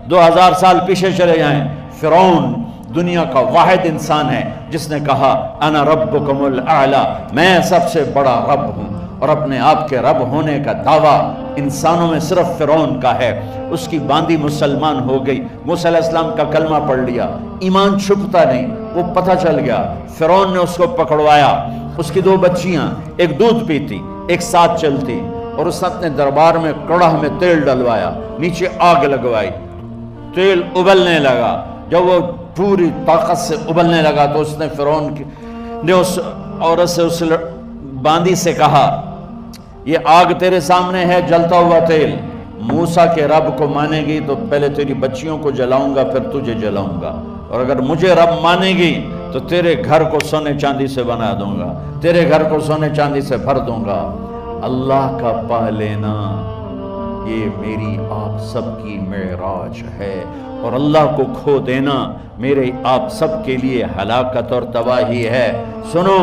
2000 سال پیچھے چلے جائیں، فرعون دنیا کا واحد انسان ہے جس نے کہا انا ربکم الاعلی، میں سب سے بڑا رب ہوں، اور اپنے آپ کے رب ہونے کا دعویٰ انسانوں میں صرف فرعون کا ہے۔ اس کی باندی مسلمان ہو گئی، موسیٰ علیہ السلام کا کلمہ پڑھ لیا، ایمان چھپتا نہیں، وہ پتہ چل گیا۔ فرعون نے اس کو پکڑوایا، اس کی 2 بچیاں، ایک دودھ پیتی ایک ساتھ چلتی، اور اس نے اپنے دربار میں کڑاہ میں تیل ڈلوایا، نیچے آگ لگوائی، تیل ابلنے لگا۔ جب وہ پوری طاقت سے ابلنے لگا تو اس نے فرعون نے اس عورت سے، اس باندی سے کہا یہ آگ تیرے سامنے ہے، جلتا ہوا تیل، موسیٰ کے رب کو مانے گی تو پہلے تیری بچیوں کو جلاؤں گا، پھر تجھے جلاؤں گا، اور اگر مجھے رب مانے گی تو تیرے گھر کو سونے چاندی سے بنا دوں گا، تیرے گھر کو سونے چاندی سے بھر دوں گا۔ اللہ کا پا لینا یہ میری آپ سب کی معراج ہے، اور اللہ کو کھو دینا میرے آپ سب کے لیے ہلاکت اور تباہی ہے۔ سنو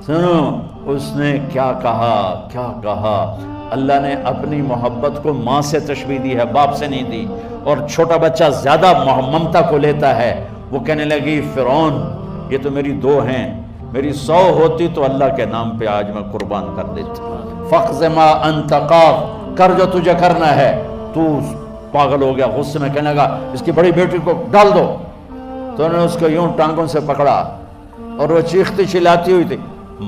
سنو، اس نے کیا کہا؟ اللہ نے اپنی محبت کو ماں سے تشبیہ دی ہے، باپ سے نہیں دی، اور چھوٹا بچہ زیادہ ممتا کو لیتا ہے۔ وہ کہنے لگی فرعون یہ تو میری 2 ہیں، میری 100 ہوتی تو اللہ کے نام پہ آج میں قربان کر دیتا۔ فَاقْضِ مَا أَنْتَ قَاضٍ، کر جو تجھے کرنا ہے۔ تو پاگل ہو گیا، غصے میں کہنے لگا اس کی بڑی بیٹی کو ڈال دو۔ تو انہوں نے اس کو یوں ٹانگوں سے پکڑا، اور وہ چیختی چلاتی ہوئی تھی۔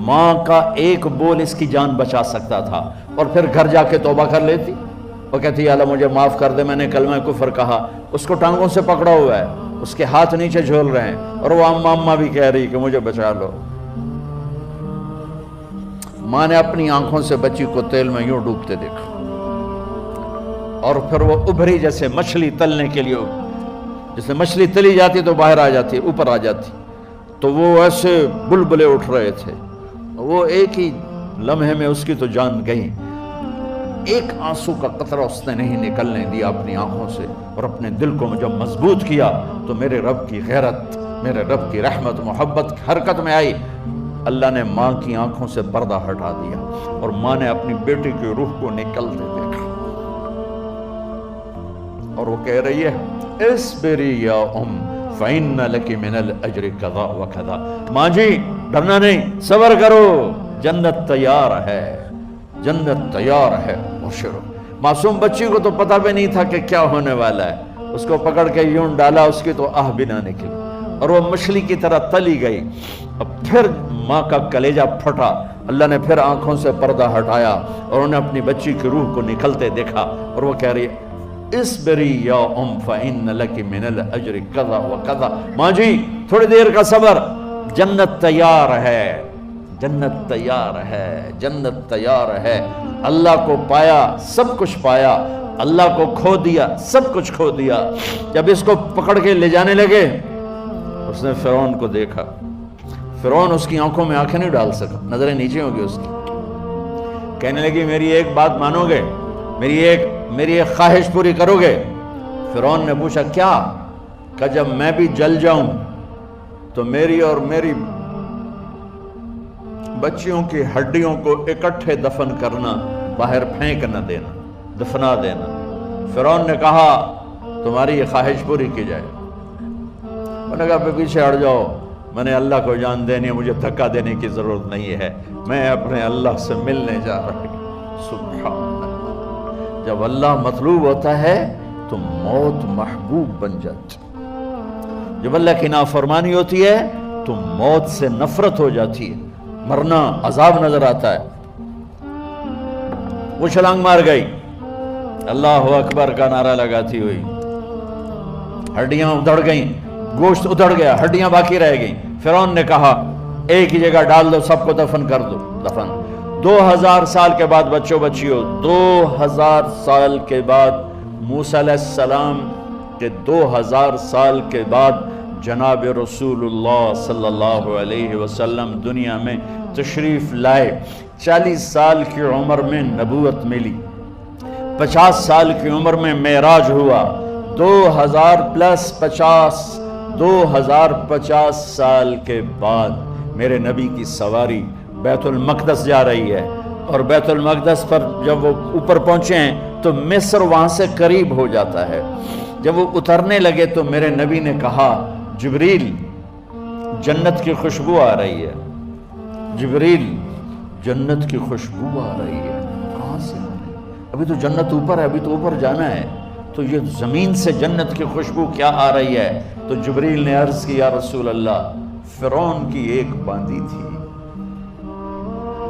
ماں کا ایک بول اس کی جان بچا سکتا تھا، اور پھر گھر جا کے توبہ کر لیتی۔ وہ کہتی اللہ مجھے معاف کر دے، میں نے کلمہ کفر کہا۔ اس کو ٹانگوں سے پکڑا ہوا ہے، اس کے ہاتھ نیچے جھول رہے ہیں، اور وہ اماں بھی کہہ رہی کہ مجھے بچا لو۔ ماں نے اپنی آنکھوں سے بچی کو تیل میں یوں ڈوبتے دیکھا، اور پھر وہ ابھری جیسے مچھلی تلنے کے لیے، جیسے مچھلی تلی جاتی تو باہر آ جاتی، اوپر آ جاتی، تو وہ ایسے بلبلے اٹھ رہے تھے۔ وہ ایک ہی لمحے میں اس کی تو جان گئی، ایک آنسو کا قطرہ اس نے نہیں نکلنے دیا اپنی آنکھوں سے، اور اپنے دل کو جب مضبوط کیا تو میرے رب کی غیرت، میرے رب کی رحمت محبت حرکت میں آئی۔ اللہ نے ماں کی آنکھوں سے پردہ ہٹا دیا، اور ماں نے اپنی بیٹی کی روح کو نکلتے دیکھا، اور وہ کہہ رہی ہے اصبری یا ام فإن لک من الأجر کذا وکذا، ماں جی ڈرنا نہیں، صبر کرو، جنت تیار ہے، جنت تیار ہے، مبشرو۔ معصوم بچی کو تو پتہ بھی نہیں تھا کہ کیا ہونے والا ہے، اس کو پکڑ کے یوں ڈالا، اس کی تو آہ بھی نہ نکلی، اور وہ مچھلی کی طرح تلی گئی۔ اب پھر ماں کا کلیجہ پھٹا، اللہ نے پھر آنکھوں سے پردہ ہٹایا، اور انہیں اپنی بچی کی روح کو نکلتے دیکھا، اور وہ کہہ رہی ہے اصبری یا ام فإن لک من الأجر کذا وکذا، ماں جی تھوڑی دیر کا صبر، جنت تیار ہے، جنت تیار ہے، جنت تیار ہے۔ اللہ کو پایا سب کچھ پایا، اللہ کو کھو دیا سب کچھ کھو دیا۔ جب اس کو پکڑ کے لے جانے لگے، اس نے فرعون کو دیکھا، فرعون اس کی آنکھوں میں آنکھیں نہیں ڈال سکا، نظریں نیچے ہو گئی اس کی۔ کہنے لگی میری ایک بات مانو گے، میری ایک خواہش پوری کرو گے؟ فرعون نے پوچھا کیا؟ کہ جب میں بھی جل جاؤں تو میری اور میری بچیوں کی ہڈیوں کو اکٹھے دفن کرنا، باہر پھینک نہ دینا، دفنا دینا۔ فرعون نے کہا تمہاری یہ خواہش پوری کی جائے۔ انہوں نے کہا پیچھے ہٹ جاؤ، میں نے اللہ کو جان دینی ہے، مجھے دھکا دینے کی ضرورت نہیں ہے، میں اپنے اللہ سے ملنے جا رہا ہوں۔ سبحان اللہ، جب اللہ مطلوب ہوتا ہے تو موت محبوب بن جاتی، جب اللہ کی نافرمانی ہوتی ہے تو موت سے نفرت ہو جاتی ہے، مرنا عذاب نظر آتا ہے۔ وہ چھلانگ مار گئی، اللہ اکبر کا نعرہ لگاتی ہوئی، ہڈیاں ادھڑ گئیں، گوشت ادھڑ گیا، ہڈیاں باقی رہ گئیں۔ فرعون نے کہا ایک ہی جگہ ڈال دو، سب کو دفن کر دو، دفن۔ 2000 سال کے بعد بچوں بچیوں، 2000 سال کے بعد موسیٰ علیہ السلام کے 2000 سال کے بعد جناب رسول اللہ صلی اللہ علیہ وسلم دنیا میں تشریف لائے۔ 40 سال کی عمر میں نبوت ملی، 50 سال کی عمر میں معراج ہوا، 2050 سال کے بعد میرے نبی کی سواری بیت المقدس جا رہی ہے، اور بیت المقدس پر جب وہ اوپر پہنچے ہیں تو مصر وہاں سے قریب ہو جاتا ہے۔ جب وہ اترنے لگے تو میرے نبی نے کہا جبریل جنت کی خوشبو آ رہی ہے، جبریل جنت کی خوشبو آ رہی ہے۔ کہاں سے؟ ابھی تو جنت اوپر ہے، ابھی تو اوپر جانا ہے، تو یہ زمین سے جنت کی خوشبو کیا آ رہی ہے؟ تو جبریل نے عرض کی یا رسول اللہ فرعون کی ایک باندی تھی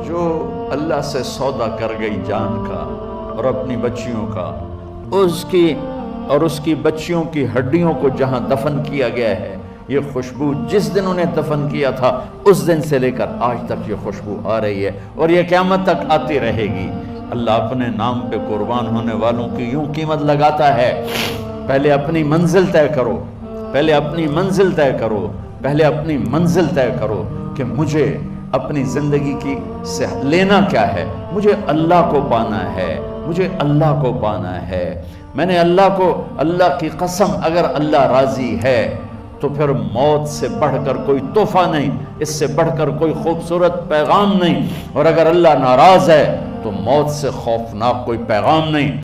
جو اللہ سے سودا کر گئی جان کا اور اپنی بچیوں کا، اس کی بچیوں کی ہڈیوں کو جہاں دفن کیا گیا ہے، یہ خوشبو جس دن انہیں دفن کیا تھا اس دن سے لے کر آج تک یہ خوشبو آ رہی ہے اور یہ قیامت تک آتی رہے گی۔ اللہ اپنے نام پہ قربان ہونے والوں کی یوں قیمت لگاتا ہے، پہلے اپنی منزل طے کرو، پہلے اپنی منزل طے کرو، پہلے اپنی منزل طے کرو کہ مجھے اپنی زندگی کی سے لینا کیا ہے، مجھے اللہ کو پانا ہے، مجھے اللہ کو پانا ہے۔ میں نے اللہ کی قسم اگر اللہ راضی ہے تو پھر موت سے بڑھ کر کوئی تحفہ نہیں، اس سے بڑھ کر کوئی خوبصورت پیغام نہیں، اور اگر اللہ ناراض ہے تو موت سے خوفناک کوئی پیغام نہیں۔